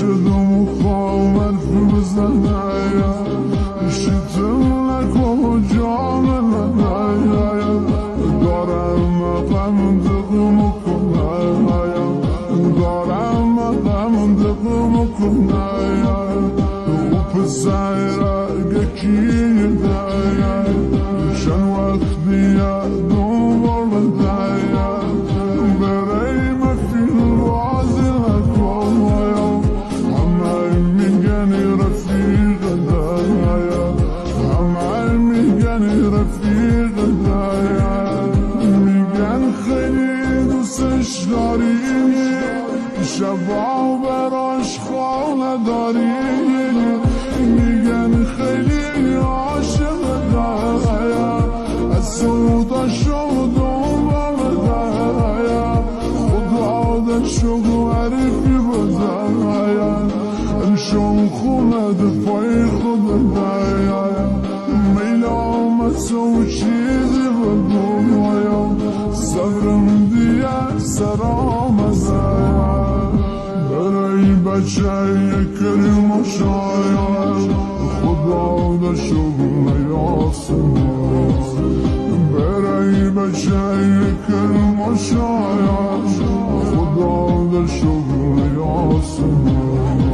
شدم و خوام حرفی بزنم شتم نکن جام ننایم دارم غم دقم کنم دارم غم دقم کنم و پسر گکی دایم چند وقت بیادم بردایم برای مفیل بازی نکنم همه میگن رفیق دایم همه میگن رفیق دایم میگن خیلی دوستش داری شبا براش خانه داری میگن خیلی عاشق دایم از سودا شدم دایم خدا دشو حرفی بزایم امشون خونه دفای خود دایم میلام سو چیزی بگویم صبرم دیگه سرام زایم برای بچه کریم و شاید خدا دشو نیاسم برای بچه کریم و شاید خدا دشو نیاسم